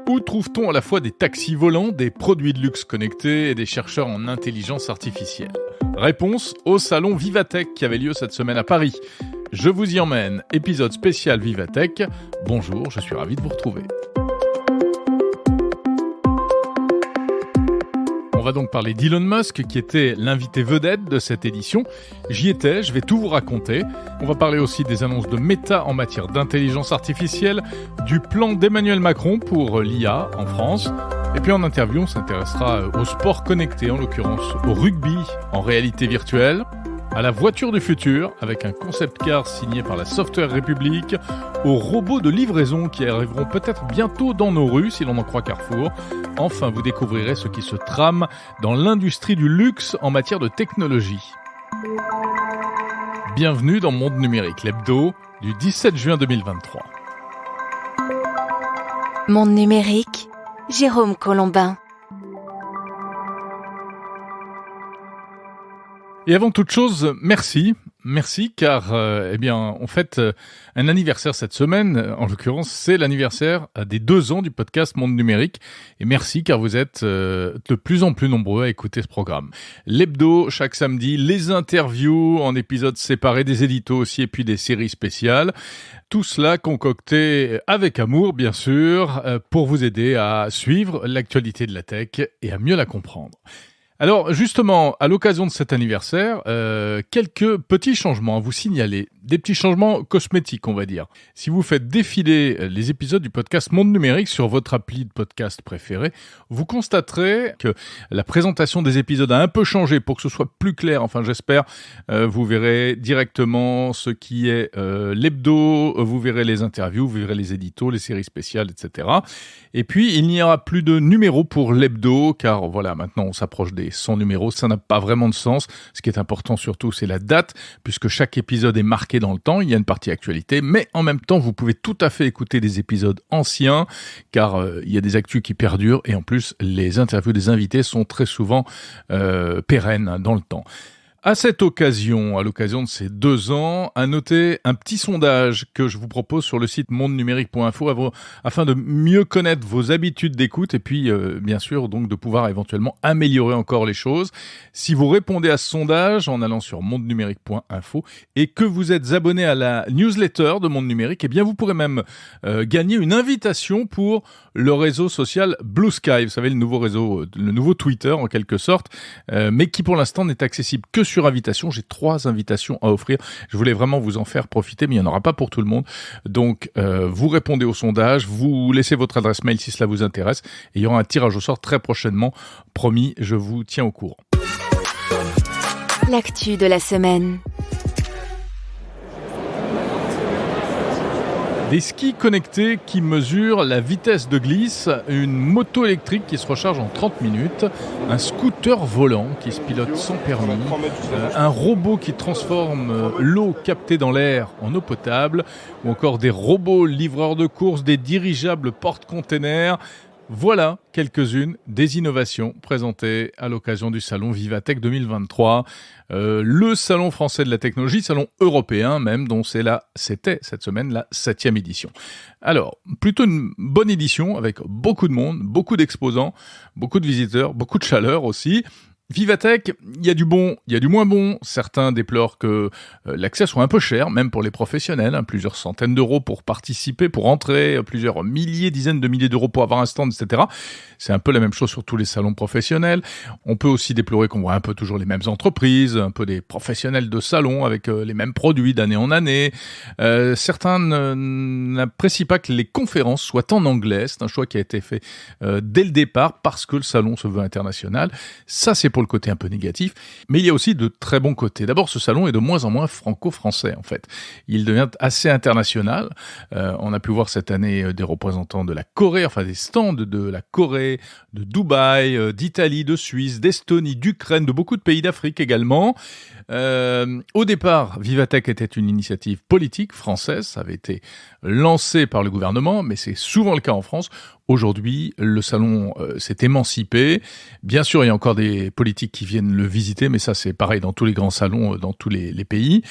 Où trouve-t-on à la fois des taxis volants, des produits de luxe connectés et des chercheurs en intelligence artificielle ? Réponse au salon Vivatech qui avait lieu cette semaine à Paris. Je vous y emmène, épisode spécial Vivatech. Bonjour, je suis ravi de vous retrouver. On va donc parler d'Elon Musk qui était l'invité vedette de cette édition. J'y étais, je vais tout vous raconter. On va parler aussi des annonces de Meta en matière d'intelligence artificielle, du plan d'Emmanuel Macron pour l'IA en France. Et puis en interview, on s'intéressera au sport connecté, en l'occurrence au rugby en réalité virtuelle, à la voiture du futur avec un concept car signé par la Software République, aux robots de livraison qui arriveront peut-être bientôt dans nos rues si l'on en croit Carrefour. Enfin, vous découvrirez ce qui se trame dans l'industrie du luxe en matière de technologie. Bienvenue dans Monde Numérique, l'hebdo du 17 juin 2023. Monde Numérique, Jérôme Colombin. Et avant toute chose, merci car on fête un anniversaire cette semaine. En l'occurrence, c'est l'anniversaire des 2 ans du podcast Monde Numérique. Et merci car vous êtes de plus en plus nombreux à écouter ce programme. L'hebdo chaque samedi, les interviews en épisodes séparés, des éditos aussi et puis des séries spéciales. Tout cela concocté avec amour, bien sûr, pour vous aider à suivre l'actualité de la tech et à mieux la comprendre. Alors justement, à l'occasion de cet anniversaire, quelques petits changements à vous signaler. Des petits changements cosmétiques, on va dire. Si vous faites défiler les épisodes du podcast Monde Numérique sur votre appli de podcast préféré, vous constaterez que la présentation des épisodes a un peu changé pour que ce soit plus clair. Enfin, j'espère. Vous verrez directement ce qui est l'hebdo, vous verrez les interviews, vous verrez les éditos, les séries spéciales, etc. Et puis, il n'y aura plus de numéros pour l'hebdo, car voilà, maintenant on s'approche des 100 numéros. Ça n'a pas vraiment de sens. Ce qui est important surtout, c'est la date, puisque chaque épisode est marqué dans le temps, il y a une partie actualité, mais en même temps, vous pouvez tout à fait écouter des épisodes anciens, car il y a des actus qui perdurent, et en plus, les interviews des invités sont très souvent pérennes dans le temps. À cette occasion, à l'occasion de ces 2 ans, à noter un petit sondage que je vous propose sur le site mondenumérique.info afin de mieux connaître vos habitudes d'écoute et puis, bien sûr, donc de pouvoir éventuellement améliorer encore les choses. Si vous répondez à ce sondage en allant sur mondenumérique.info et que vous êtes abonné à la newsletter de Monde Numérique, eh bien, vous pourrez même gagner une invitation pour le réseau social Blue Sky. Vous savez, le nouveau réseau, le nouveau Twitter en quelque sorte, mais qui pour l'instant n'est accessible que sur invitation. J'ai 3 invitations à offrir. Je voulais vraiment vous en faire profiter, mais il n'y en aura pas pour tout le monde. Donc, vous répondez au sondage, vous laissez votre adresse mail si cela vous intéresse, et il y aura un tirage au sort très prochainement. Promis, je vous tiens au courant. L'actu de la semaine. Des skis connectés qui mesurent la vitesse de glisse, une moto électrique qui se recharge en 30 minutes, un scooter volant qui se pilote sans permis, un robot qui transforme l'eau captée dans l'air en eau potable, ou encore des robots livreurs de courses, des dirigeables porte-containers. Voilà quelques-unes des innovations présentées à l'occasion du salon Vivatech 2023, le salon français de la technologie, salon européen même, dont c'était cette semaine la 7e édition. Alors, plutôt une bonne édition avec beaucoup de monde, beaucoup d'exposants, beaucoup de visiteurs, beaucoup de chaleur aussi. Vivatech, il y a du bon, il y a du moins bon. Certains déplorent que l'accès soit un peu cher, même pour les professionnels, plusieurs centaines d'euros pour participer, pour entrer, plusieurs milliers, dizaines de milliers d'euros pour avoir un stand, etc. C'est un peu la même chose sur tous les salons professionnels. On peut aussi déplorer qu'on voit un peu toujours les mêmes entreprises, un peu des professionnels de salon avec les mêmes produits d'année en année. Certains n'apprécient pas que les conférences soient en anglais. C'est un choix qui a été fait dès le départ parce que le salon se veut international. Ça, c'est pour le côté un peu négatif, mais il y a aussi de très bons côtés. D'abord, ce salon est de moins en moins franco-français, en fait. Il devient assez international. On a pu voir cette année des représentants de la Corée, enfin des stands de la Corée, de Dubaï, d'Italie, de Suisse, d'Estonie, d'Ukraine, de beaucoup de pays d'Afrique également. Au départ, Vivatech était une initiative politique française, ça avait été lancé par le gouvernement, mais c'est souvent le cas en France. Aujourd'hui, le salon s'est émancipé. Bien sûr, il y a encore des politiques qui viennent le visiter, mais ça c'est pareil dans tous les grands salons, dans tous les pays.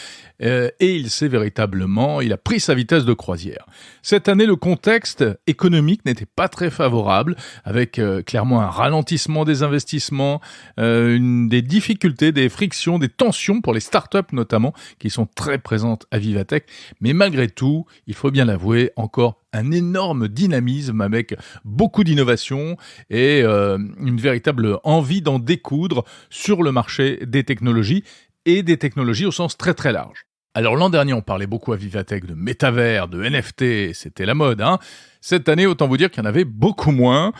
Et il a pris sa vitesse de croisière. Cette année, le contexte économique n'était pas très favorable, avec clairement un ralentissement des investissements, des difficultés, des frictions, des tensions pour les startups notamment, qui sont très présentes à Vivatech. Mais malgré tout, il faut bien l'avouer, encore un énorme dynamisme avec beaucoup d'innovation et une véritable envie d'en découdre sur le marché des technologies et des technologies au sens très très large. Alors l'an dernier, on parlait beaucoup à Vivatech de métavers, de NFT, c'était la mode, hein. Cette année, autant vous dire qu'il y en avait beaucoup moins.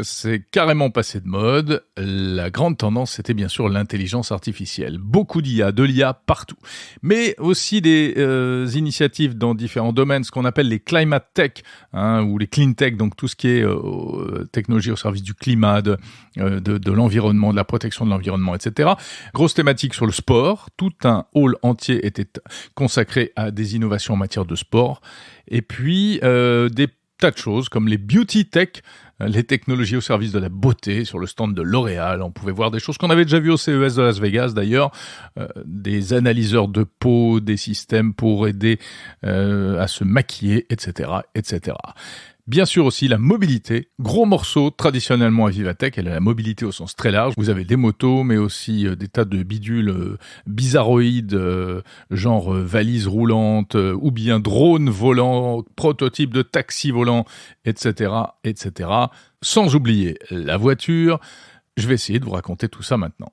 C'est carrément passé de mode. La grande tendance, c'était bien sûr l'intelligence artificielle. Beaucoup d'IA, de l'IA partout. Mais aussi des initiatives dans différents domaines, ce qu'on appelle les climate tech, ou les clean tech, donc tout ce qui est technologie au service du climat, de l'environnement, de la protection de l'environnement, etc. Grosse thématique sur le sport. Tout un hall entier était consacré à des innovations en matière de sport. Et puis, des tas de choses comme les beauty tech, les technologies au service de la beauté sur le stand de L'Oréal. On pouvait voir des choses qu'on avait déjà vues au CES de Las Vegas d'ailleurs, des analyseurs de peau, des systèmes pour aider à se maquiller, etc., etc. Bien sûr aussi la mobilité, gros morceau traditionnellement à Vivatech, elle a la mobilité au sens très large. Vous avez des motos, mais aussi des tas de bidules bizarroïdes, genre valises roulantes, ou bien drones volants, prototypes de taxis volants, etc., etc. Sans oublier la voiture. Je vais essayer de vous raconter tout ça maintenant.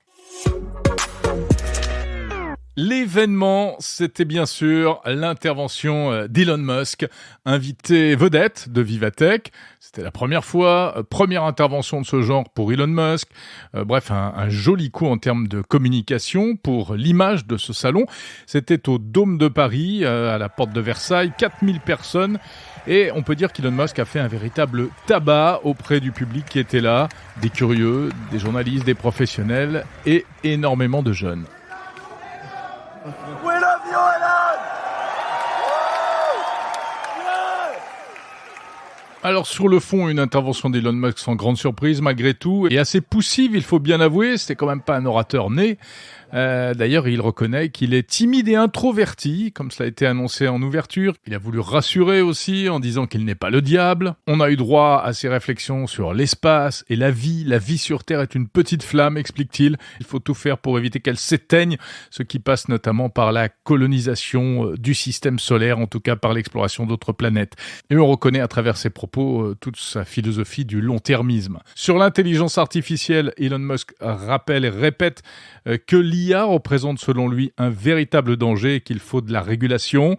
L'événement, c'était bien sûr l'intervention d'Elon Musk, invité vedette de Vivatech. C'était la première fois, première intervention de ce genre pour Elon Musk. Bref, un joli coup en termes de communication pour l'image de ce salon. C'était au Dôme de Paris, à la porte de Versailles, 4000 personnes. Et on peut dire qu'Elon Musk a fait un véritable tabac auprès du public qui était là, des curieux, des journalistes, des professionnels et énormément de jeunes. We love you, Elon! Alors sur le fond, une intervention d'Elon Musk sans grande surprise malgré tout, et assez poussive, il faut bien avouer, c'était quand même pas un orateur né. D'ailleurs, il reconnaît qu'il est timide et introverti, comme cela a été annoncé en ouverture. Il a voulu rassurer aussi en disant qu'il n'est pas le diable. On a eu droit à ses réflexions sur l'espace et la vie. La vie sur Terre est une petite flamme, explique-t-il. Il faut tout faire pour éviter qu'elle s'éteigne, ce qui passe notamment par la colonisation du système solaire, en tout cas par l'exploration d'autres planètes. Et on reconnaît à travers ses propos toute sa philosophie du long-termisme. Sur l'intelligence artificielle, Elon Musk rappelle et répète que l'IA représente selon lui un véritable danger et qu'il faut de la régulation.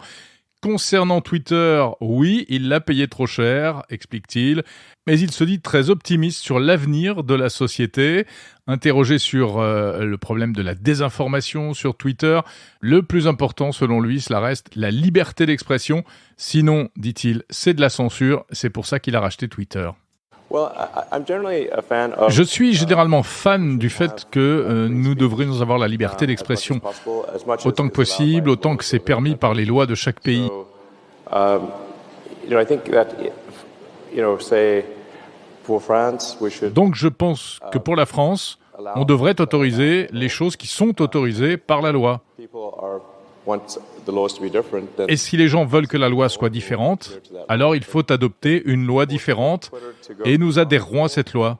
Concernant Twitter, oui, il l'a payé trop cher, explique-t-il, mais il se dit très optimiste sur l'avenir de la société. Interrogé sur le problème de la désinformation sur Twitter, le plus important selon lui, cela reste la liberté d'expression. Sinon, dit-il, c'est de la censure, c'est pour ça qu'il a racheté Twitter. Je suis généralement fan du fait que nous devrions avoir la liberté d'expression autant que possible, autant que c'est permis par les lois de chaque pays. Donc je pense que pour la France, on devrait autoriser les choses qui sont autorisées par la loi. Et si les gens veulent que la loi soit différente, alors il faut adopter une loi différente et nous adhérerons à cette loi.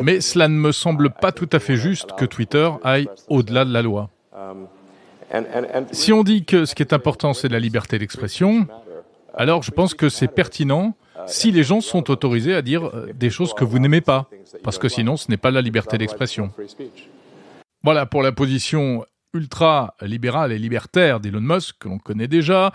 Mais cela ne me semble pas tout à fait juste que Twitter aille au-delà de la loi. Si on dit que ce qui est important, c'est la liberté d'expression, alors je pense que c'est pertinent si les gens sont autorisés à dire des choses que vous n'aimez pas, parce que sinon ce n'est pas la liberté d'expression. Voilà pour la position ultra-libérale et libertaire d'Elon Musk, que l'on connaît déjà.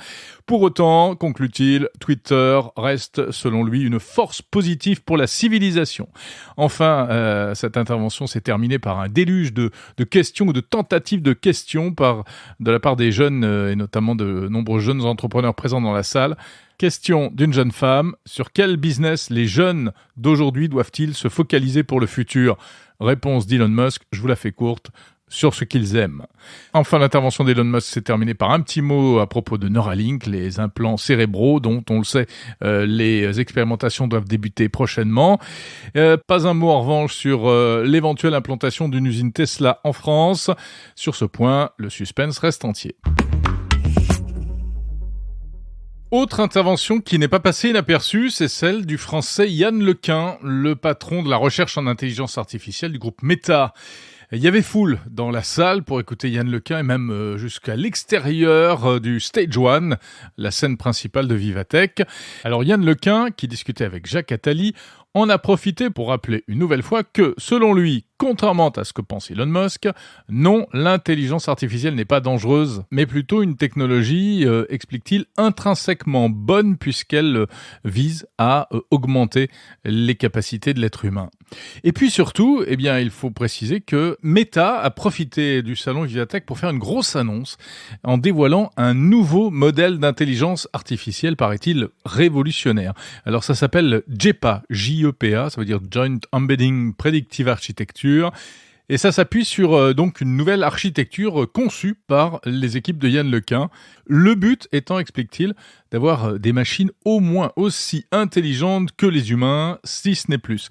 Pour autant, conclut-il, Twitter reste, selon lui, une force positive pour la civilisation. Enfin, cette intervention s'est terminée par un déluge de questions ou de tentatives de questions de la part des jeunes, et notamment de nombreux jeunes entrepreneurs présents dans la salle. Question d'une jeune femme, sur quel business les jeunes d'aujourd'hui doivent-ils se focaliser pour le futur ? Réponse d'Elon Musk, je vous la fais courte, sur ce qu'ils aiment. Enfin, l'intervention d'Elon Musk s'est terminée par un petit mot à propos de Neuralink, les implants cérébraux dont, on le sait, les expérimentations doivent débuter prochainement. Pas un mot en revanche sur l'éventuelle implantation d'une usine Tesla en France. Sur ce point, le suspense reste entier. Autre intervention qui n'est pas passée inaperçue, c'est celle du français Yann Lequin, le patron de la recherche en intelligence artificielle du groupe Meta. Il y avait foule dans la salle pour écouter Yann Lequin et même jusqu'à l'extérieur du Stage 1, la scène principale de Vivatech. Alors Yann Lequin, qui discutait avec Jacques Attali, en a profité pour rappeler une nouvelle fois que, selon lui, contrairement à ce que pense Elon Musk, non, l'intelligence artificielle n'est pas dangereuse, mais plutôt une technologie, explique-t-il, intrinsèquement bonne puisqu'elle vise à augmenter les capacités de l'être humain. Et puis surtout, eh bien, il faut préciser que Meta a profité du salon Vivatech pour faire une grosse annonce en dévoilant un nouveau modèle d'intelligence artificielle, paraît-il, révolutionnaire. Alors ça s'appelle JEPA, J-E-P-A, ça veut dire Joint Embedding Predictive Architecture. Et ça s'appuie sur donc une nouvelle architecture conçue par les équipes de Yann Lequin. Le but étant, explique-t-il, d'avoir des machines au moins aussi intelligentes que les humains, si ce n'est plus.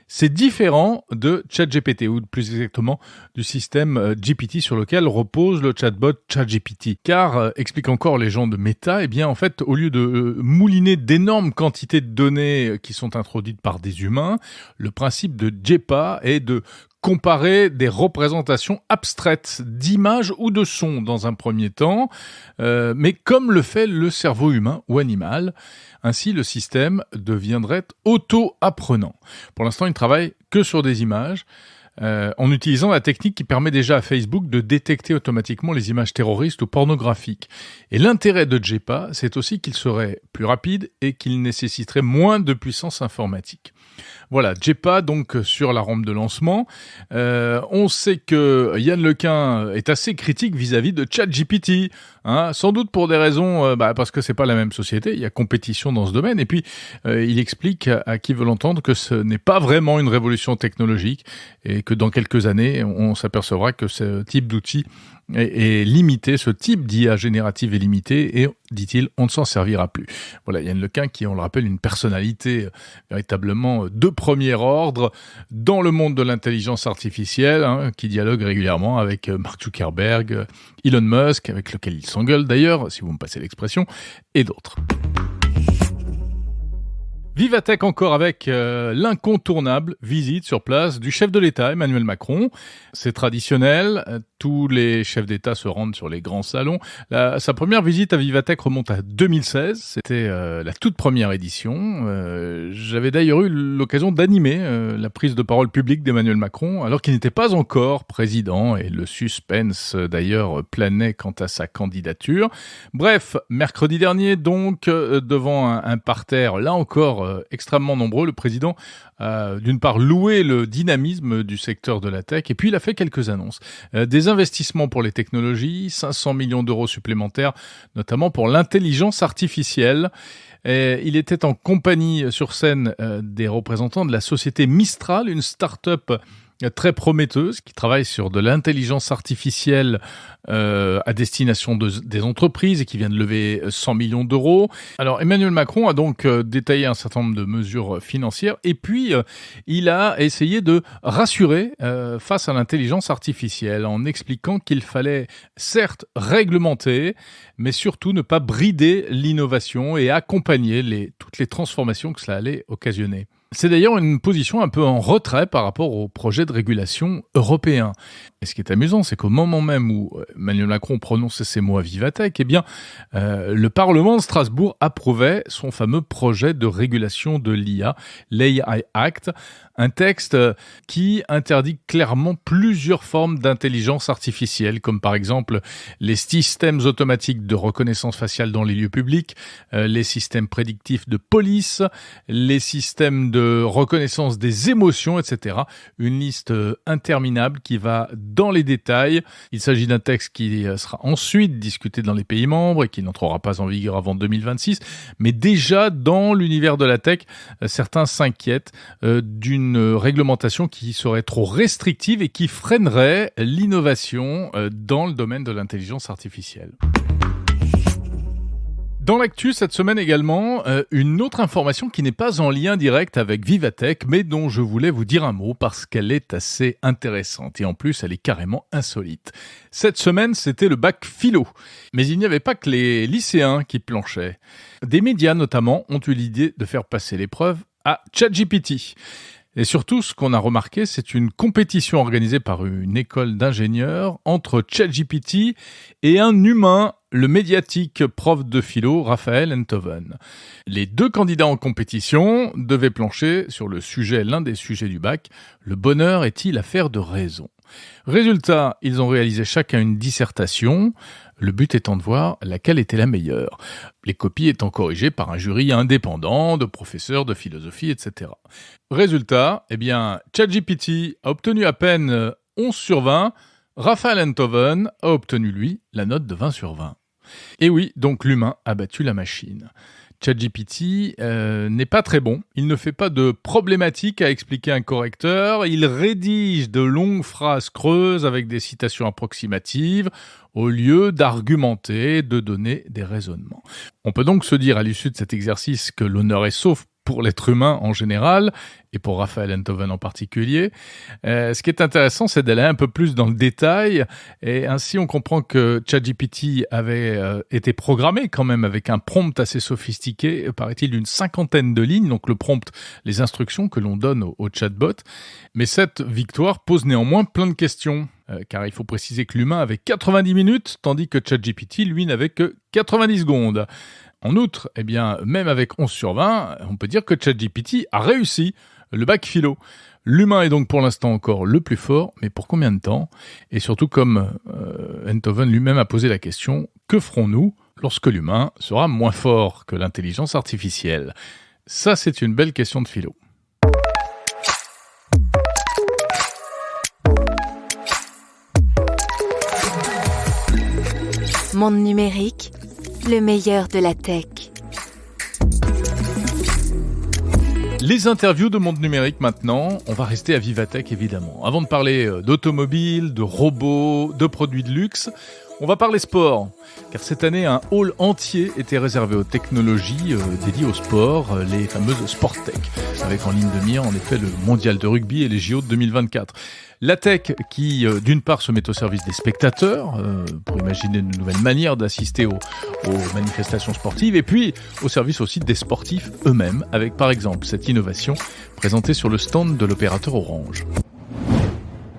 C'est différent de ChatGPT, ou plus exactement du système GPT sur lequel repose le chatbot ChatGPT. Car, expliquent encore les gens de Meta, eh bien en fait, au lieu de mouliner d'énormes quantités de données qui sont introduites par des humains, le principe de JEPA est de comparer des représentations abstraites d'images ou de sons dans un premier temps, mais comme le fait le cerveau humain ou animal. Ainsi, le système deviendrait auto-apprenant. Pour l'instant, il ne travaille que sur des images, en utilisant la technique qui permet déjà à Facebook de détecter automatiquement les images terroristes ou pornographiques. Et l'intérêt de JEPA, c'est aussi qu'il serait plus rapide et qu'il nécessiterait moins de puissance informatique. Voilà, JEPA donc sur la rampe de lancement. On sait que Yann Lequin est assez critique vis-à-vis de ChatGPT, sans doute pour des raisons, parce que c'est pas la même société, il y a compétition dans ce domaine, et puis il explique à qui veut l'entendre que ce n'est pas vraiment une révolution technologique et que dans quelques années, on s'apercevra que ce type d'outil est limité, ce type d'IA générative est limité et, dit-il, on ne s'en servira plus. Voilà, Yann Lequin qui, on le rappelle, une personnalité véritablement de premier ordre dans le monde de l'intelligence artificielle, qui dialogue régulièrement avec Mark Zuckerberg, Elon Musk, avec lequel il s'engueule d'ailleurs, si vous me passez l'expression, et d'autres. Vivatech encore avec l'incontournable visite sur place du chef de l'État, Emmanuel Macron. C'est traditionnel, tous les chefs d'État se rendent sur les grands salons. Sa première visite à Vivatech remonte à 2016, c'était la toute première édition. J'avais d'ailleurs eu l'occasion d'animer la prise de parole publique d'Emmanuel Macron, alors qu'il n'était pas encore président, et le suspense d'ailleurs planait quant à sa candidature. Bref, mercredi dernier donc, devant un parterre, là encore, extrêmement nombreux, le président a d'une part loué le dynamisme du secteur de la tech et puis il a fait quelques annonces. Des investissements pour les technologies, 500 millions d'euros supplémentaires, notamment pour l'intelligence artificielle. Il était en compagnie sur scène des représentants de la société Mistral, une start-up très prometteuse qui travaille sur de l'intelligence artificielle à destination des entreprises et qui vient de lever 100 millions d'euros. Alors Emmanuel Macron a donc détaillé un certain nombre de mesures financières et puis il a essayé de rassurer face à l'intelligence artificielle en expliquant qu'il fallait certes réglementer mais surtout ne pas brider l'innovation et accompagner toutes les transformations que cela allait occasionner. C'est d'ailleurs une position un peu en retrait par rapport au projet de régulation européen. Et ce qui est amusant, c'est qu'au moment même où Emmanuel Macron prononçait ces mots à Vivatech, eh bien, le Parlement de Strasbourg approuvait son fameux projet de régulation de l'IA, l'AI Act, un texte qui interdit clairement plusieurs formes d'intelligence artificielle, comme par exemple les systèmes automatiques de reconnaissance faciale dans les lieux publics, les systèmes prédictifs de police, les systèmes de reconnaissance des émotions, etc. Une liste interminable qui va dans les détails. Il s'agit d'un texte qui sera ensuite discuté dans les pays membres et qui n'entrera pas en vigueur avant 2026. Mais déjà, dans l'univers de la tech, certains s'inquiètent d'une une réglementation qui serait trop restrictive et qui freinerait l'innovation dans le domaine de l'intelligence artificielle. Dans l'actu cette semaine également, une autre information qui n'est pas en lien direct avec Vivatech, mais dont je voulais vous dire un mot parce qu'elle est assez intéressante et en plus elle est carrément insolite. Cette semaine, c'était le bac philo. Mais il n'y avait pas que les lycéens qui planchaient. Des médias notamment ont eu l'idée de faire passer l'épreuve à ChatGPT. Et surtout, ce qu'on a remarqué, c'est une compétition organisée par une école d'ingénieurs entre ChatGPT et un humain, le médiatique prof de philo, Raphaël Enthoven. Les deux candidats en compétition devaient plancher sur l'un des sujets du bac. Le bonheur est-il affaire de raison ? Résultat, ils ont réalisé chacun une dissertation, le but étant de voir laquelle était la meilleure. Les copies étant corrigées par un jury indépendant de professeurs de philosophie, etc. Résultat, ChatGPT a obtenu à peine 11 sur 20, Raphaël Enthoven a obtenu, lui, la note de 20 sur 20. Et oui, donc l'humain a battu la machine. ChatGPT n'est pas très bon. Il ne fait pas de problématiques à expliquer à un correcteur. Il rédige de longues phrases creuses avec des citations approximatives au lieu d'argumenter, de donner des raisonnements. On peut donc se dire à l'issue de cet exercice que l'honneur est sauf pour l'être humain en général, et pour Raphaël Enthoven en particulier. Ce qui est intéressant, c'est d'aller un peu plus dans le détail, et ainsi on comprend que ChatGPT avait été programmé quand même avec un prompt assez sophistiqué, paraît-il d'une 50aine de lignes, donc le prompt, les instructions que l'on donne au chatbot. Mais cette victoire pose néanmoins plein de questions, car il faut préciser que l'humain avait 90 minutes, tandis que ChatGPT, lui, n'avait que 90 secondes. En outre, même avec 11 sur 20, on peut dire que ChatGPT a réussi le bac philo. L'humain est donc pour l'instant encore le plus fort, mais pour combien de temps ? Et surtout, comme Enthoven lui-même a posé la question, que ferons-nous lorsque l'humain sera moins fort que l'intelligence artificielle ? Ça, c'est une belle question de philo. Monde numérique, le meilleur de la tech. Les interviews de Monde Numérique maintenant, on va rester à Vivatech évidemment. Avant de parler d'automobiles, de robots, de produits de luxe, on va parler sport. Car cette année, un hall entier était réservé aux technologies dédiées au sport, les fameuses Sporttech, avec en ligne de mire en effet le mondial de rugby et les JO de 2024. La tech qui, d'une part, se met au service des spectateurs, pour imaginer de nouvelles manières d'assister aux manifestations sportives, et puis au service aussi des sportifs eux-mêmes, avec par exemple cette innovation présentée sur le stand de l'opérateur Orange.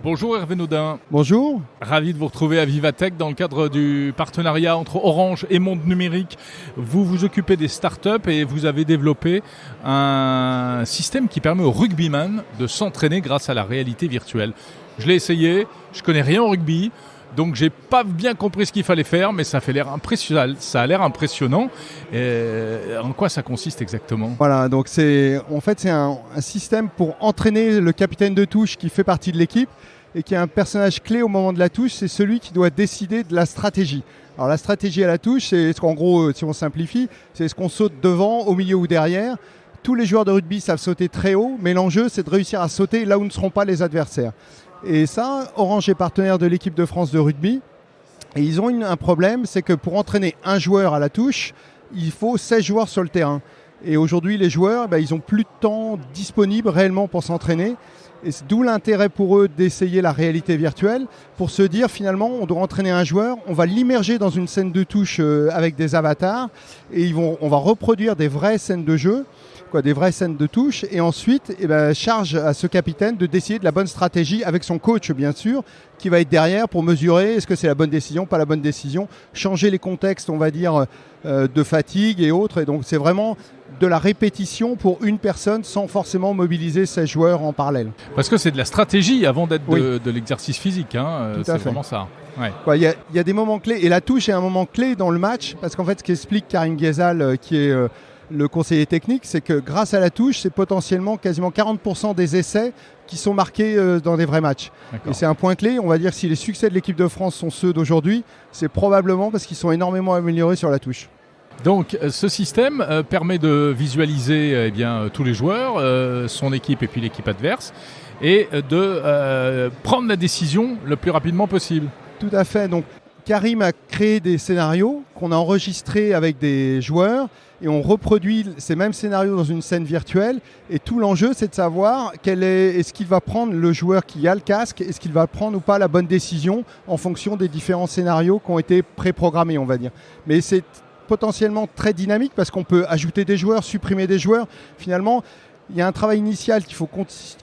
Bonjour Hervé Naudin. Bonjour. Ravi de vous retrouver à Vivatech dans le cadre du partenariat entre Orange et Monde Numérique. Vous vous occupez des startups et vous avez développé un système qui permet aux rugbyman de s'entraîner grâce à la réalité virtuelle. Je l'ai essayé, je connais rien au rugby, donc j'ai pas bien compris ce qu'il fallait faire, mais ça a l'air impressionnant. En quoi ça consiste exactement ? Voilà, donc c'est un système pour entraîner le capitaine de touche qui fait partie de l'équipe et qui est un personnage clé au moment de la touche, c'est celui qui doit décider de la stratégie. Alors la stratégie à la touche, c'est en gros, si on simplifie, c'est ce qu'on saute devant, au milieu ou derrière. Tous les joueurs de rugby savent sauter très haut, mais l'enjeu c'est de réussir à sauter là où ne seront pas les adversaires. Et ça, Orange est partenaire de l'équipe de France de rugby. Et ils ont un problème, c'est que pour entraîner un joueur à la touche, il faut 16 joueurs sur le terrain. Et aujourd'hui, les joueurs, ils n'ont plus de temps disponible réellement pour s'entraîner. Et c'est d'où l'intérêt pour eux d'essayer la réalité virtuelle, pour se dire finalement, on doit entraîner un joueur, on va l'immerger dans une scène de touche avec des avatars, et on va reproduire des vraies scènes de jeu, des vraies scènes de touche, et ensuite charge à ce capitaine de décider de la bonne stratégie avec son coach bien sûr, qui va être derrière pour mesurer est-ce que c'est la bonne décision, pas la bonne décision, changer les contextes on va dire de fatigue et autres, et donc c'est vraiment de la répétition pour une personne sans forcément mobiliser 16 joueurs en parallèle. Parce que c'est de la stratégie avant d'être de l'exercice physique, c'est vraiment ça. Ouais. Y a des moments clés, et la touche est un moment clé dans le match, parce qu'en fait ce qu'explique Karim Ghezal qui est le conseiller technique, c'est que grâce à la touche, c'est potentiellement quasiment 40% des essais qui sont marqués dans des vrais matchs. D'accord. Et c'est un point clé, on va dire, si les succès de l'équipe de France sont ceux d'aujourd'hui, c'est probablement parce qu'ils sont énormément améliorés sur la touche. Donc ce système permet de visualiser tous les joueurs, son équipe et puis l'équipe adverse, et de prendre la décision le plus rapidement possible. Tout à fait. Donc Karim a créé des scénarios qu'on a enregistrés avec des joueurs et on reproduit ces mêmes scénarios dans une scène virtuelle. Et tout l'enjeu, c'est de savoir est-ce qu'il va prendre le joueur qui a le casque, est-ce qu'il va prendre ou pas la bonne décision en fonction des différents scénarios qui ont été préprogrammés, on va dire. Mais c'est potentiellement très dynamique parce qu'on peut ajouter des joueurs, supprimer des joueurs. Finalement, il y a un travail initial qu'il faut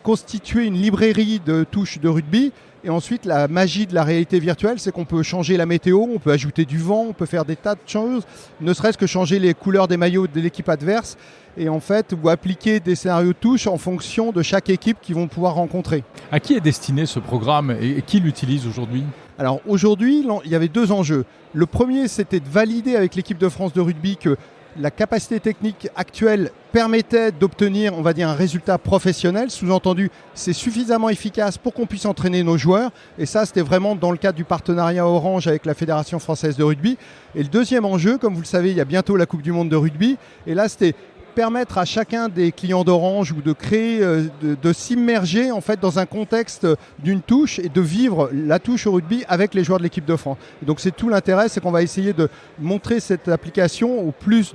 constituer une librairie de touches de rugby. Et ensuite, la magie de la réalité virtuelle, c'est qu'on peut changer la météo, on peut ajouter du vent, on peut faire des tas de choses, ne serait-ce que changer les couleurs des maillots de l'équipe adverse et en fait, ou appliquer des scénarios de touche en fonction de chaque équipe qu'ils vont pouvoir rencontrer. À qui est destiné ce programme et qui l'utilise aujourd'hui ? Alors aujourd'hui, il y avait 2 enjeux. Le premier, c'était de valider avec l'équipe de France de rugby que la capacité technique actuelle permettait d'obtenir, on va dire, un résultat professionnel. Sous-entendu, c'est suffisamment efficace pour qu'on puisse entraîner nos joueurs. Et ça, c'était vraiment dans le cadre du partenariat Orange avec la Fédération française de rugby. Et le deuxième enjeu, comme vous le savez, il y a bientôt la Coupe du Monde de rugby. Et là, c'était permettre à chacun des clients d'Orange ou de créer, de s'immerger en fait dans un contexte d'une touche et de vivre la touche au rugby avec les joueurs de l'équipe de France. Et donc c'est tout l'intérêt, c'est qu'on va essayer de montrer cette application au plus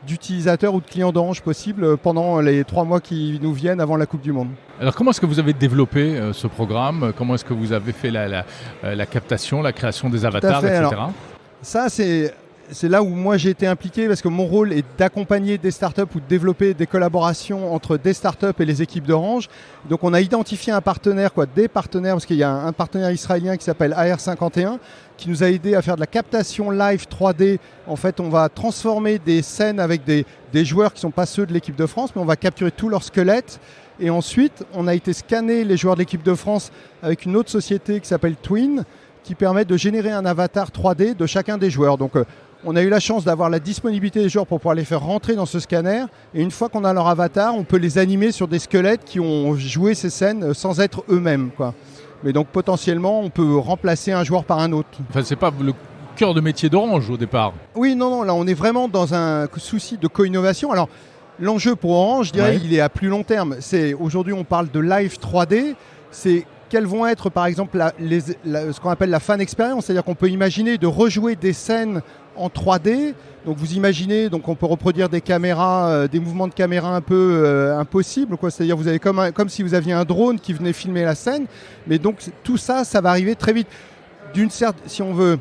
d'utilisateurs ou de clients d'Orange possible pendant les 3 mois qui nous viennent avant la Coupe du Monde. Alors comment est-ce que vous avez développé ce programme ? Comment est-ce que vous avez fait la captation, la création des avatars, etc. Alors, ça c'est là où moi j'ai été impliqué parce que mon rôle est d'accompagner des startups ou de développer des collaborations entre des startups et les équipes d'Orange. Donc on a identifié un partenaire, des partenaires, parce qu'il y a un partenaire israélien qui s'appelle AR51 qui nous a aidé à faire de la captation live 3D. En fait, on va transformer des scènes avec des joueurs qui ne sont pas ceux de l'équipe de France, mais on va capturer tout leur squelette. Et ensuite, on a été scanner les joueurs de l'équipe de France avec une autre société qui s'appelle Twin, qui permet de générer un avatar 3D de chacun des joueurs. Donc on a eu la chance d'avoir la disponibilité des joueurs pour pouvoir les faire rentrer dans ce scanner. Et une fois qu'on a leur avatar, on peut les animer sur des squelettes qui ont joué ces scènes sans être eux-mêmes, quoi. Mais donc potentiellement, on peut remplacer un joueur par un autre. Enfin, c'est pas le cœur de métier d'Orange au départ. Oui, non, là on est vraiment dans un souci de co-innovation. Alors l'enjeu pour Orange, je dirais, il est à plus long terme. Aujourd'hui, on parle de live 3D. C'est quelles vont être par exemple ce qu'on appelle la fan experience, c'est-à-dire qu'on peut imaginer de rejouer des scènes en 3D. Donc vous imaginez, donc on peut reproduire des caméras, des mouvements de caméra un peu impossibles, quoi. C'est-à-dire vous avez comme si vous aviez un drone qui venait filmer la scène. Mais donc tout ça va arriver très vite. Si on veut,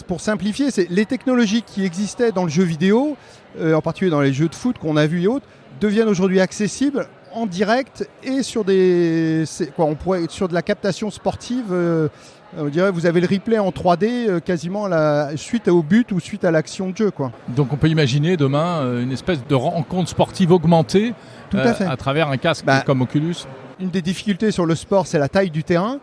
pour simplifier, c'est les technologies qui existaient dans le jeu vidéo, en particulier dans les jeux de foot qu'on a vus et autres, deviennent aujourd'hui accessibles en direct et sur sur de la captation sportive. On dirait vous avez le replay en 3D quasiment suite au but ou suite à l'action de jeu, quoi. Donc on peut imaginer demain une espèce de rencontre sportive augmentée à travers un casque comme Oculus. Une des difficultés sur le sport, c'est la taille du terrain.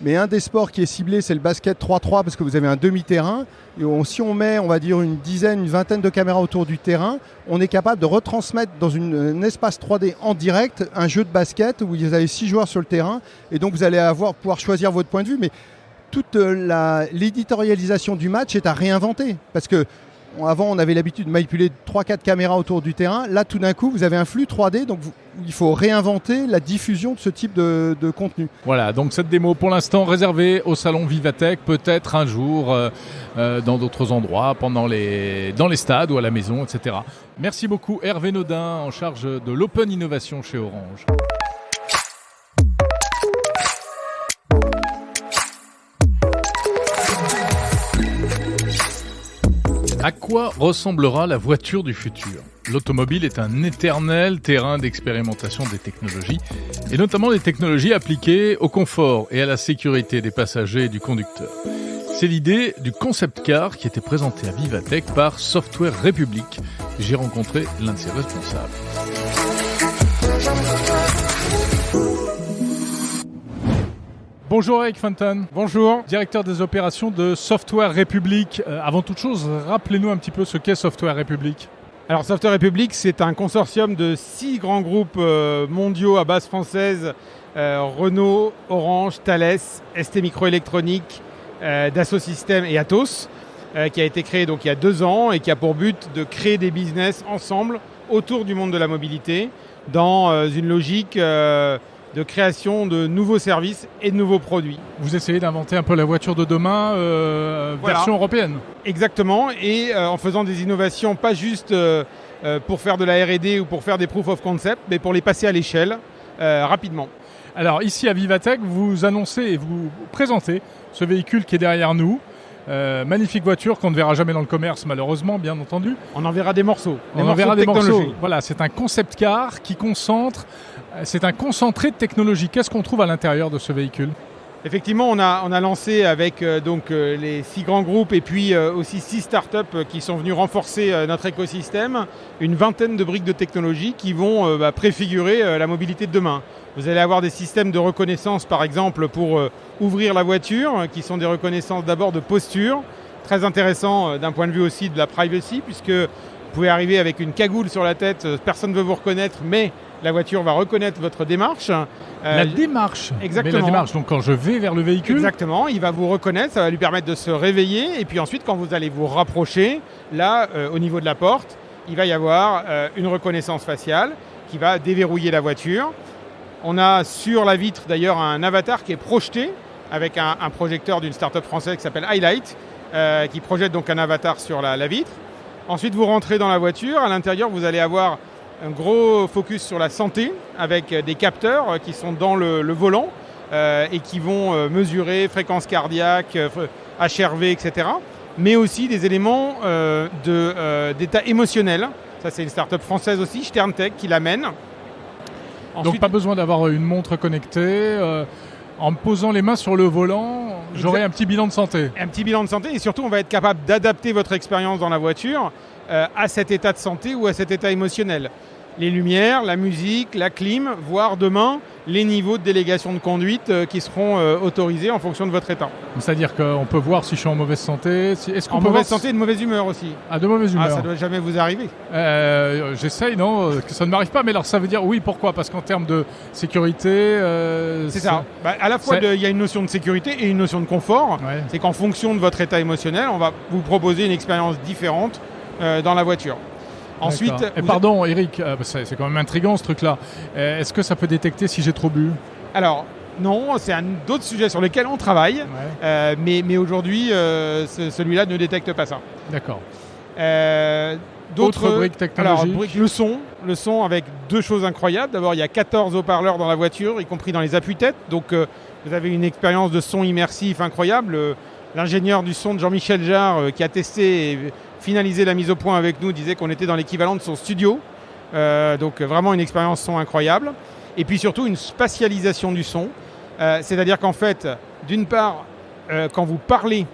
Mais un des sports qui est ciblé, c'est le basket 3-3 parce que vous avez un demi-terrain. Et si on met, on va dire, une vingtaine de caméras autour du terrain, on est capable de retransmettre dans un espace 3D en direct un jeu de basket où vous avez 6 joueurs sur le terrain. Et donc vous allez pouvoir choisir votre point de vue. Mais toute l'éditorialisation du match est à réinventer. Parce que avant, on avait l'habitude de manipuler 3-4 caméras autour du terrain. Là, tout d'un coup, vous avez un flux 3D, donc il faut réinventer la diffusion de ce type de contenu. Voilà, donc cette démo, pour l'instant, réservée au salon Vivatech, peut-être un jour dans d'autres endroits, dans les stades ou à la maison, etc. Merci beaucoup, Hervé Naudin, en charge de l'Open Innovation chez Orange. À quoi ressemblera la voiture du futur ? L'automobile est un éternel terrain d'expérimentation des technologies, et notamment des technologies appliquées au confort et à la sécurité des passagers et du conducteur. C'est l'idée du concept car qui était présenté à Vivatech par Software République. J'ai rencontré l'un de ses responsables. Bonjour Eric Fontaine. Bonjour. Directeur des opérations de Software République. Avant toute chose, rappelez-nous un petit peu ce qu'est Software République. Alors Software République, c'est un consortium de 6 grands groupes mondiaux à base française, Renault, Orange, Thales, ST Microélectronique, Dassault Systèmes et Atos, qui a été créé donc il y a 2 ans et qui a pour but de créer des business ensemble autour du monde de la mobilité dans une logique de création de nouveaux services et de nouveaux produits. Vous essayez d'inventer un peu la voiture de demain version européenne. Exactement, et en faisant des innovations pas juste pour faire de la R&D ou pour faire des proof of concept, mais pour les passer à l'échelle rapidement. Alors ici à Vivatech, vous annoncez et vous présentez ce véhicule qui est derrière nous. Magnifique voiture qu'on ne verra jamais dans le commerce malheureusement, bien entendu. On en verra des morceaux. On en verra des morceaux. Voilà, c'est un concept car qui concentre, c'est un concentré de technologie. Qu'est-ce qu'on trouve à l'intérieur de ce véhicule ? Effectivement, on a lancé avec les 6 grands groupes et puis aussi 6 startups qui sont venus renforcer notre écosystème, une vingtaine de briques de technologie qui vont préfigurer la mobilité de demain. Vous allez avoir des systèmes de reconnaissance, par exemple, pour ouvrir la voiture, qui sont des reconnaissances d'abord de posture, très intéressant d'un point de vue aussi de la privacy, puisque vous pouvez arriver avec une cagoule sur la tête, personne ne veut vous reconnaître, mais la voiture va reconnaître votre démarche. La démarche. Exactement. Mais la démarche, donc quand je vais vers le véhicule. Exactement, il va vous reconnaître, ça va lui permettre de se réveiller, et puis ensuite, quand vous allez vous rapprocher, là, au niveau de la porte, il va y avoir une reconnaissance faciale qui va déverrouiller la voiture. On a sur la vitre d'ailleurs un avatar qui est projeté avec un projecteur d'une start-up française qui s'appelle Highlight, qui projette donc un avatar sur la vitre. Ensuite, vous rentrez dans la voiture. À l'intérieur, vous allez avoir un gros focus sur la santé avec des capteurs qui sont dans le volant et qui vont mesurer fréquence cardiaque, HRV, etc. Mais aussi des éléments d'état émotionnel. Ça, c'est une start-up française aussi, Sterntech, qui l'amène. Ensuite, donc pas besoin d'avoir une montre connectée. En me posant les mains sur le volant, j'aurai un petit bilan de santé. Un petit bilan de santé et surtout on va être capable d'adapter votre expérience dans la voiture à cet état de santé ou à cet état émotionnel. Les lumières, la musique, la clim, voire demain les niveaux de délégation de conduite qui seront autorisés en fonction de votre état. C'est-à-dire qu'on peut voir si je suis en mauvaise santé. Est-ce qu'on en mauvaise santé et de mauvaise humeur aussi. Ah, de mauvaise humeur. Ah, ça ne doit jamais vous arriver. J'essaye, non, que ça ne m'arrive pas. Mais alors ça veut dire oui, pourquoi ? Parce qu'en termes de sécurité... c'est ça. À la fois, il y a une notion de sécurité et une notion de confort. Ouais. C'est qu'en fonction de votre état émotionnel, on va vous proposer une expérience différente dans la voiture. Ensuite, pardon Eric, c'est quand même intriguant ce truc-là. Est-ce que ça peut détecter si j'ai trop bu ? Alors, non, c'est d'autres sujets sur lesquels on travaille, ouais. Mais aujourd'hui, celui-là ne détecte pas ça. D'accord. D'autres briques technologiques. Alors, le son avec 2 choses incroyables. D'abord, il y a 14 haut-parleurs dans la voiture, y compris dans les appuis-têtes. Donc, vous avez une expérience de son immersif incroyable. L'ingénieur du son de Jean-Michel Jarre, qui a testé et finalisé la mise au point avec nous, disait qu'on était dans l'équivalent de son studio. Donc vraiment une expérience son incroyable. Et puis surtout une spatialisation du son. C'est-à-dire qu'en fait, d'une part, quand vous parlez,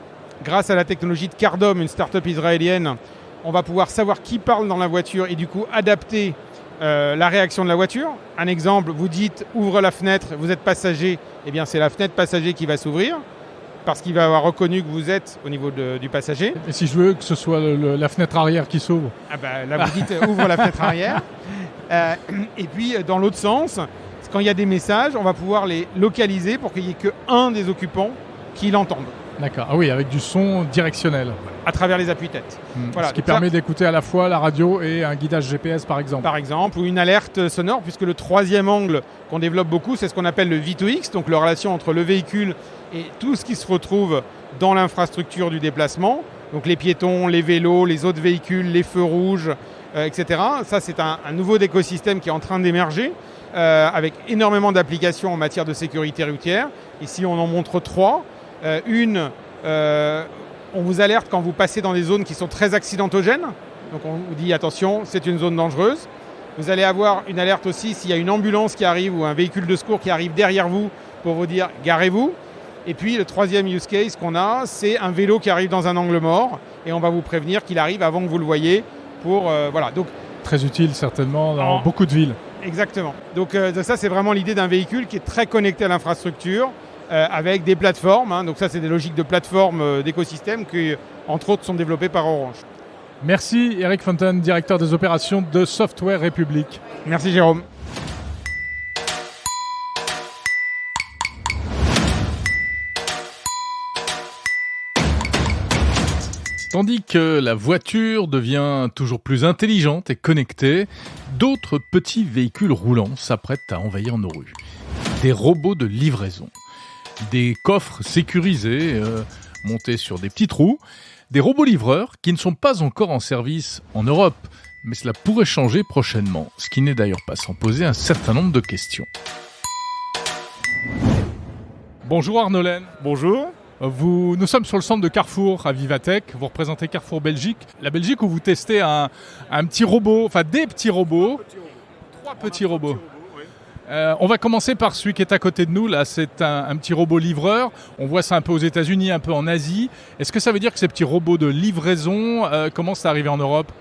grâce à la technologie de Cardom, une start-up israélienne, on va pouvoir savoir qui parle dans la voiture et du coup adapter la réaction de la voiture. Un exemple, vous dites « ouvre la fenêtre », vous êtes passager, eh bien c'est la fenêtre passager qui va s'ouvrir, parce qu'il va avoir reconnu que vous êtes au niveau du passager. Et si je veux que ce soit la fenêtre arrière qui s'ouvre ? Là, vous dites ouvre la fenêtre arrière. Et puis, dans l'autre sens, quand il y a des messages, on va pouvoir les localiser pour qu'il n'y ait qu'un des occupants qui l'entende. D'accord. Ah oui, avec du son directionnel. À travers les appuis-têtes. Voilà. Ce qui permet d'écouter à la fois la radio et un guidage GPS, par exemple. Par exemple, ou une alerte sonore, puisque le troisième angle qu'on développe beaucoup, c'est ce qu'on appelle le V2X, donc la relation entre le véhicule et tout ce qui se retrouve dans l'infrastructure du déplacement. Donc les piétons, les vélos, les autres véhicules, les feux rouges, etc. Ça, c'est un nouveau écosystème qui est en train d'émerger, avec énormément d'applications en matière de sécurité routière. Ici, on en montre 3. On vous alerte quand vous passez dans des zones qui sont très accidentogènes. Donc on vous dit attention, c'est une zone dangereuse. Vous allez avoir une alerte aussi s'il y a une ambulance qui arrive ou un véhicule de secours qui arrive derrière vous pour vous dire garez-vous. Et puis le troisième use case qu'on a, c'est un vélo qui arrive dans un angle mort et on va vous prévenir qu'il arrive avant que vous le voyez. Voilà. Donc, très utile certainement dans beaucoup de villes. Exactement. Donc ça, c'est vraiment l'idée d'un véhicule qui est très connecté à l'infrastructure. Avec des plateformes, donc ça c'est des logiques de plateformes d'écosystème qui entre autres sont développées par Orange. Merci Eric Fontaine, directeur des opérations de Software République. Merci Jérôme. Tandis que la voiture devient toujours plus intelligente et connectée, d'autres petits véhicules roulants s'apprêtent à envahir nos rues. Des robots de livraison, des coffres sécurisés montés sur des petits trous, des robots livreurs qui ne sont pas encore en service en Europe, mais cela pourrait changer prochainement, ce qui n'est d'ailleurs pas sans poser un certain nombre de questions. Bonjour Arnaud Laine. Bonjour. Nous sommes sur le centre de Carrefour à Vivatech. Vous représentez Carrefour Belgique. La Belgique où vous testez un petit robot, enfin des petits robots. Trois petits robots. On va commencer par celui qui est à côté de nous. Là, c'est un petit robot livreur. On voit ça un peu aux États-Unis, un peu en Asie. Est-ce que ça veut dire que ces petits robots de livraison commencent à arriver en Europe ?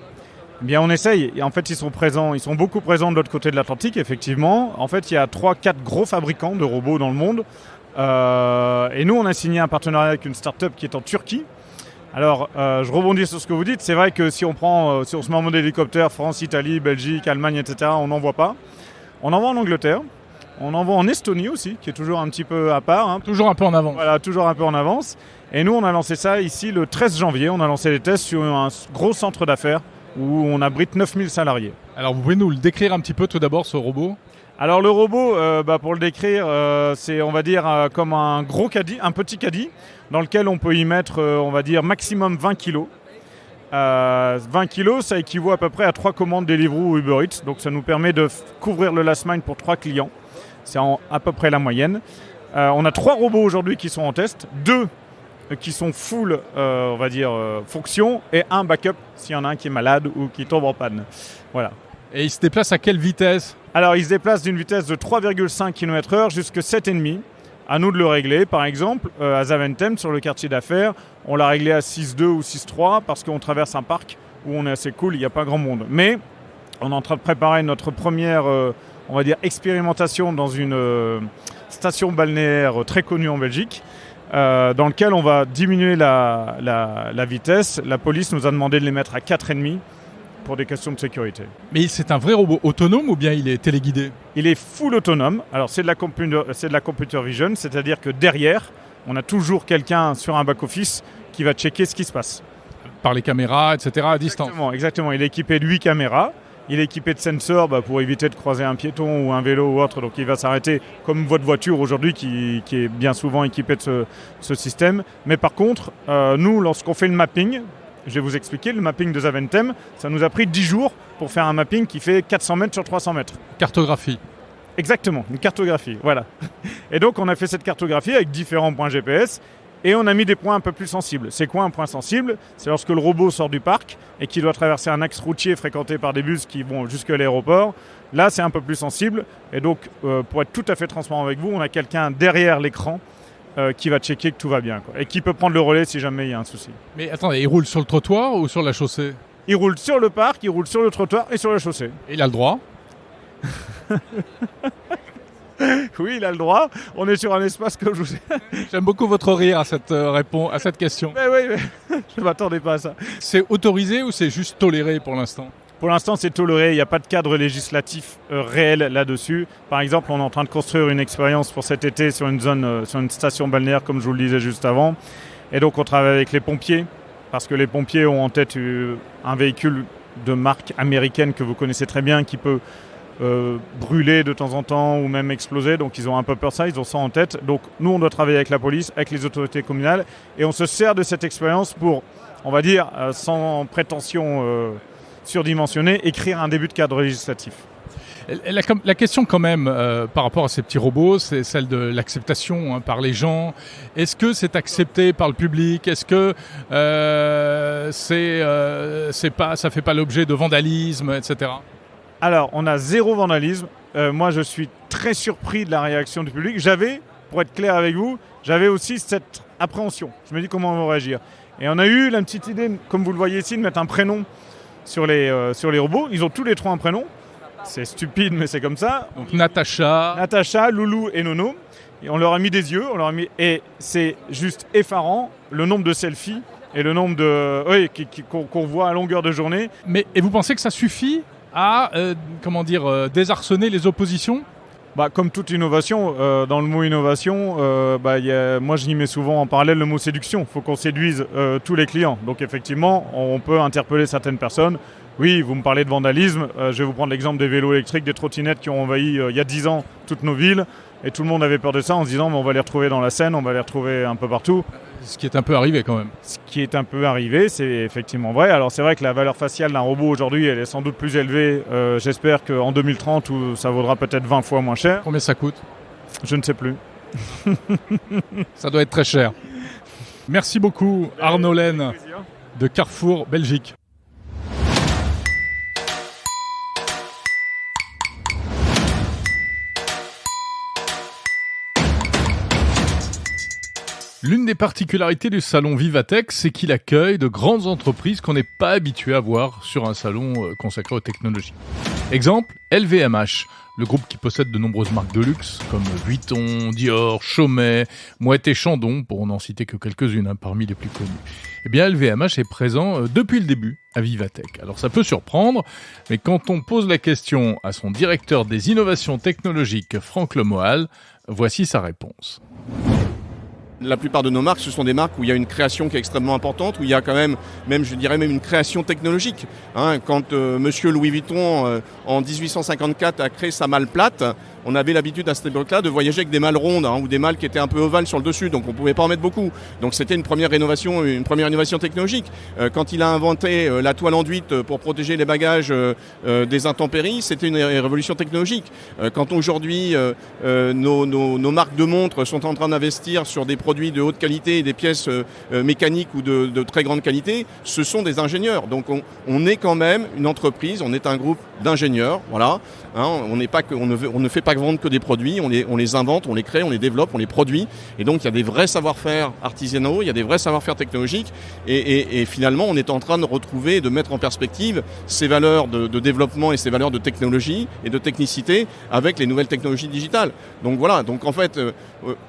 Eh bien, on essaye. Et en fait, ils sont présents. Ils sont beaucoup présents de l'autre côté de l'Atlantique, effectivement. En fait, il y a 3-4 gros fabricants de robots dans le monde. Et nous, on a signé un partenariat avec une start-up qui est en Turquie. Alors, je rebondis sur ce que vous dites. C'est vrai que si on se met en mode hélicoptère, France, Italie, Belgique, Allemagne, etc., on n'en voit pas. On en voit en Angleterre. On en voit en Estonie aussi, qui est toujours un petit peu à part. Hein. Toujours un peu en avance. Voilà, toujours un peu en avance. Et nous, on a lancé ça ici le 13 janvier. On a lancé les tests sur un gros centre d'affaires où on abrite 9000 salariés. Alors, vous pouvez nous le décrire un petit peu tout d'abord, ce robot ? Alors le robot, pour le décrire, c'est on va dire comme un gros caddie, un petit caddie, dans lequel on peut y mettre, on va dire, maximum 20 kilos. 20 kilos, ça équivaut à peu près à 3 commandes Deliveroo ou Uber Eats, donc ça nous permet de couvrir le last mile pour 3 clients. C'est à peu près la moyenne. On a 3 robots aujourd'hui qui sont en test, 2 qui sont full, on va dire, fonction, et un backup s'il y en a un qui est malade ou qui tombe en panne. Voilà. Et il se déplace à quelle vitesse ? Alors, il se déplace d'une vitesse de 3,5 km/h jusqu'à 7,5. À nous de le régler. Par exemple, à Zaventem, sur le quartier d'affaires, on l'a réglé à 6,2 ou 6,3 parce qu'on traverse un parc où on est assez cool, il n'y a pas grand monde. Mais on est en train de préparer notre première, on va dire, expérimentation dans une station balnéaire très connue en Belgique, dans lequel on va diminuer la vitesse. La police nous a demandé de les mettre à 4,5 pour des questions de sécurité. Mais c'est un vrai robot autonome ou bien il est téléguidé ? Il est full autonome. Alors c'est de la computer vision, c'est-à-dire que derrière, on a toujours quelqu'un sur un back-office qui va checker ce qui se passe. Par les caméras, etc. à distance. Exactement. Il est équipé de 8 caméras. Il est équipé de sensors pour éviter de croiser un piéton ou un vélo ou autre. Donc il va s'arrêter comme votre voiture aujourd'hui qui est bien souvent équipée de ce système. Mais par contre, nous, lorsqu'on fait le mapping, je vais vous expliquer, le mapping de Zaventem, ça nous a pris 10 jours pour faire un mapping qui fait 400 mètres sur 300 mètres. Cartographie. Exactement, une cartographie, voilà. Et donc on a fait cette cartographie avec différents points GPS et on a mis des points un peu plus sensibles. C'est quoi un point sensible ? C'est lorsque le robot sort du parc et qu'il doit traverser un axe routier fréquenté par des bus qui vont jusqu'à l'aéroport. Là, c'est un peu plus sensible. Et donc, pour être tout à fait transparent avec vous, on a quelqu'un derrière l'écran qui va checker que tout va bien, quoi, et qui peut prendre le relais si jamais il y a un souci. Mais attendez, il roule sur le trottoir ou sur la chaussée ? Il roule sur le parc, il roule sur le trottoir et sur la chaussée. Et il a le droit ? Oui, il a le droit. On est sur un espace que je vous ai... J'aime beaucoup votre rire à cette question. Mais oui, je ne m'attendais pas à ça. C'est autorisé ou c'est juste toléré pour l'instant ? Pour l'instant, c'est toléré. Il n'y a pas de cadre législatif réel là-dessus. Par exemple, on est en train de construire une expérience pour cet été sur une zone, sur une station balnéaire, comme je vous le disais juste avant. Et donc, on travaille avec les pompiers, parce que les pompiers ont en tête un véhicule de marque américaine que vous connaissez très bien, qui peut brûler de temps en temps ou même exploser. Donc, ils ont un peu peur de ça, ils ont ça en tête. Donc, nous, on doit travailler avec la police, avec les autorités communales. Et on se sert de cette expérience pour, on va dire, sans prétention... surdimensionné, écrire un début de cadre législatif. La question quand même par rapport à ces petits robots, c'est celle de l'acceptation par les gens. Est-ce que c'est accepté par le public ? Est-ce que ça fait pas l'objet de vandalisme, etc. Alors, on a 0 vandalisme. Moi, je suis très surpris de la réaction du public. Pour être clair avec vous, j'avais aussi cette appréhension. Je me dis comment on va réagir. Et on a eu la petite idée, comme vous le voyez ici, de mettre un prénom sur les robots. Ils ont tous les 3 un prénom. C'est stupide, mais c'est comme ça. Donc Natacha, Loulou et Nono. Et on leur a mis des yeux. Et c'est juste effarant le nombre de selfies et le nombre qu'on voit à longueur de journée. Et vous pensez que ça suffit à désarçonner les oppositions ? Comme toute innovation, dans le mot innovation, moi je y mets souvent en parallèle le mot séduction. Il faut qu'on séduise tous les clients. Donc effectivement, on peut interpeller certaines personnes. Oui, vous me parlez de vandalisme. Je vais vous prendre l'exemple des vélos électriques, des trottinettes qui ont envahi il y a 10 ans toutes nos villes. Et tout le monde avait peur de ça en se disant mais on va les retrouver dans la Seine, on va les retrouver un peu partout. Ce qui est un peu arrivé quand même. Ce qui est un peu arrivé, c'est effectivement vrai. Alors c'est vrai que la valeur faciale d'un robot aujourd'hui, elle est sans doute plus élevée. J'espère qu'en 2030, ça vaudra peut-être 20 fois moins cher. Combien ça coûte ? Je ne sais plus. Ça doit être très cher. Merci beaucoup Arnaud Laine de Carrefour Belgique. L'une des particularités du salon Vivatech, c'est qu'il accueille de grandes entreprises qu'on n'est pas habitué à voir sur un salon consacré aux technologies. Exemple, LVMH, le groupe qui possède de nombreuses marques de luxe comme Vuitton, Dior, Chaumet, Moët et Chandon, pour n'en citer que quelques-unes parmi les plus connues. Eh bien, LVMH est présent depuis le début à Vivatech. Alors ça peut surprendre, mais quand on pose la question à son directeur des innovations technologiques, Franck Lemoal, voici sa réponse. La plupart de nos marques, ce sont des marques où il y a une création qui est extrêmement importante, où il y a quand même je dirais même une création technologique. Quand monsieur Louis Vuitton, en 1854, a créé sa malle plate, on avait l'habitude à cette époque-là de voyager avec des malles rondes ou des malles qui étaient un peu ovales sur le dessus, donc on ne pouvait pas en mettre beaucoup. Donc c'était une première innovation technologique. Quand il a inventé la toile enduite pour protéger les bagages des intempéries, c'était une révolution technologique. Quand aujourd'hui nos marques de montres sont en train d'investir sur des produits de haute qualité et des pièces mécaniques ou de très grande qualité, ce sont des ingénieurs. Donc on est quand même une entreprise, on est un groupe d'ingénieurs, voilà. On ne fait pas vendre que des produits, on les invente, on les crée, on les développe, on les produit. Et donc il y a des vrais savoir-faire artisanaux, il y a des vrais savoir-faire technologiques. Et finalement, on est en train de retrouver et de mettre en perspective ces valeurs de développement et ces valeurs de technologie et de technicité avec les nouvelles technologies digitales. Donc voilà, donc en fait,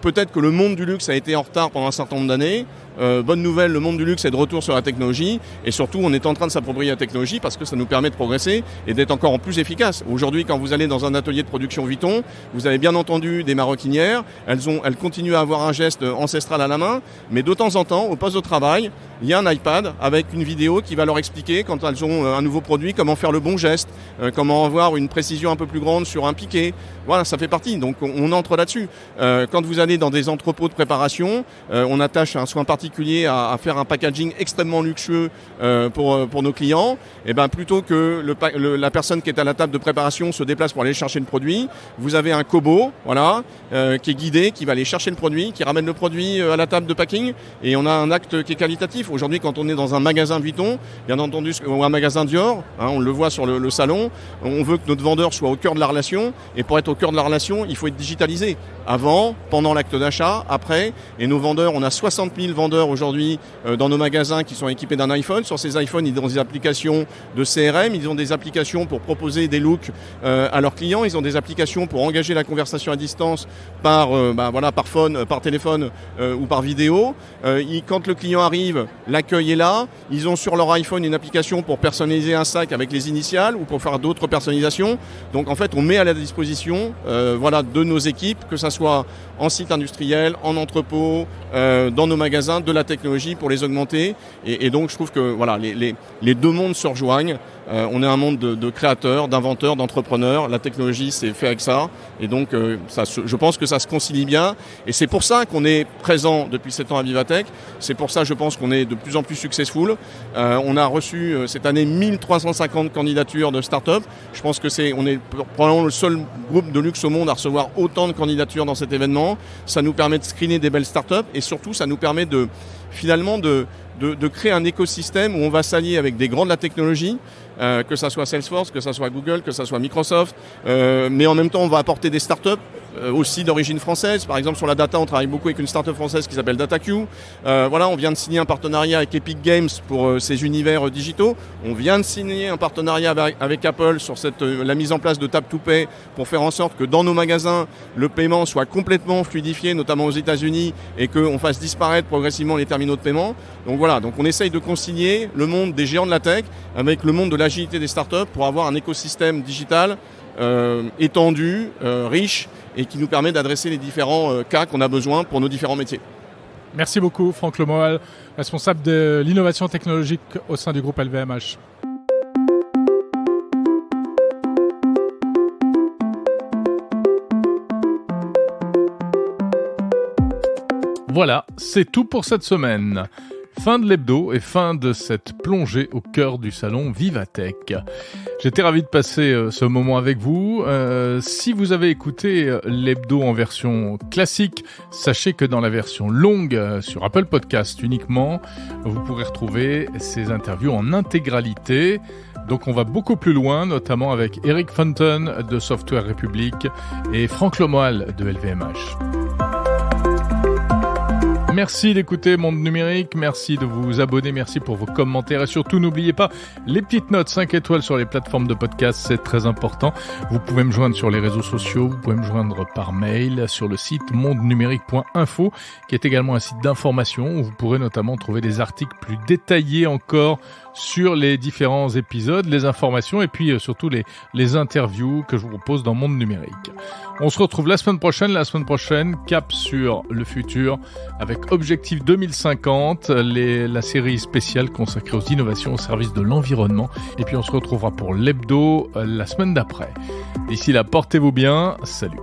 peut-être que le monde du luxe a été en retard pendant un certain nombre d'années. Bonne nouvelle, le monde du luxe est de retour sur la technologie et surtout on est en train de s'approprier la technologie parce que ça nous permet de progresser et d'être encore en plus efficace. Aujourd'hui, quand vous allez dans un atelier de production Vuitton, vous avez bien entendu des maroquinières, elles continuent à avoir un geste ancestral à la main, mais de temps en temps, au poste de travail, il y a un iPad avec une vidéo qui va leur expliquer quand elles ont un nouveau produit, comment faire le bon geste, comment avoir une précision un peu plus grande sur un piqué. Voilà, ça fait partie, donc on entre là-dessus. Quand vous allez dans des entrepôts de préparation, on attache un soin particulier à faire un packaging extrêmement luxueux pour nos clients, et ben plutôt que la personne qui est à la table de préparation se déplace pour aller chercher le produit, vous avez un cobo, voilà, qui est guidé, qui va aller chercher le produit, qui ramène le produit à la table de packing, et on a un acte qui est qualitatif. Aujourd'hui, quand on est dans un magasin Vuitton, bien entendu, ou un magasin Dior, on le voit sur le salon, on veut que notre vendeur soit au cœur de la relation, et pour être au cœur de la relation, il faut être digitalisé. Avant, pendant l'acte d'achat, après, et nos vendeurs, on a 60 000 vendeurs aujourd'hui dans nos magasins qui sont équipés d'un iPhone. Sur ces iPhones, ils ont des applications de CRM, ils ont des applications pour proposer des looks à leurs clients, ils ont des applications pour engager la conversation à distance par phone, par téléphone ou par vidéo. Quand le client arrive, l'accueil est là. Ils ont sur leur iPhone une application pour personnaliser un sac avec les initiales ou pour faire d'autres personnalisations. Donc en fait, on met à la disposition de nos équipes, que ça soit en site industriel, en entrepôt, dans nos magasins, de la technologie pour les augmenter. Et donc je trouve que les deux mondes se rejoignent. On est un monde de créateurs, d'inventeurs, d'entrepreneurs. La technologie, c'est fait avec ça. Et donc, je pense que ça se concilie bien. Et c'est pour ça qu'on est présent depuis 7 ans à Vivatech. C'est pour ça, je pense, qu'on est de plus en plus successful. On a reçu cette année 1350 candidatures de start-up. Je pense que on est probablement le seul groupe de luxe au monde à recevoir autant de candidatures dans cet événement. Ça nous permet de screener des belles start-up et surtout, ça nous permet de créer un écosystème où on va s'allier avec des grands de la technologie, que ça soit Salesforce, que ça soit Google, que ça soit Microsoft, mais en même temps on va apporter des startups aussi d'origine française. Par exemple sur la data, on travaille beaucoup avec une startup française qui s'appelle DataQ. On vient de signer un partenariat avec Epic Games pour ces univers digitaux. On vient de signer un partenariat avec Apple sur la mise en place de Tap to Pay pour faire en sorte que dans nos magasins, le paiement soit complètement fluidifié, notamment aux États-Unis, et qu'on fasse disparaître progressivement les terminaux de paiement. Donc on essaye de concilier le monde des géants de la tech avec le monde de l'agilité des startups pour avoir un écosystème digital étendu, riche, et qui nous permet d'adresser les différents cas qu'on a besoin pour nos différents métiers. Merci beaucoup Franck Lemoal, responsable de l'innovation technologique au sein du groupe LVMH. Voilà, c'est tout pour cette semaine. Fin de l'hebdo et fin de cette plongée au cœur du salon Vivatech. J'étais ravi de passer ce moment avec vous. Si vous avez écouté l'hebdo en version classique, sachez que dans la version longue sur Apple Podcast uniquement, vous pourrez retrouver ces interviews en intégralité. Donc on va beaucoup plus loin, notamment avec Eric Fenton de Software République et Franck Lemoal de LVMH. Merci d'écouter Monde Numérique, merci de vous abonner, merci pour vos commentaires et surtout n'oubliez pas les petites notes 5 étoiles sur les plateformes de podcast, c'est très important. Vous pouvez me joindre sur les réseaux sociaux, vous pouvez me joindre par mail sur le site mondenumérique.info qui est également un site d'information où vous pourrez notamment trouver des articles plus détaillés encore sur les différents épisodes, les informations et puis surtout les interviews que je vous propose dans Monde Numérique. On se retrouve la semaine prochaine, cap sur le futur avec Objectif 2050, la série spéciale consacrée aux innovations au service de l'environnement. Et puis on se retrouvera pour l'hebdo la semaine d'après. D'ici là, portez-vous bien, salut.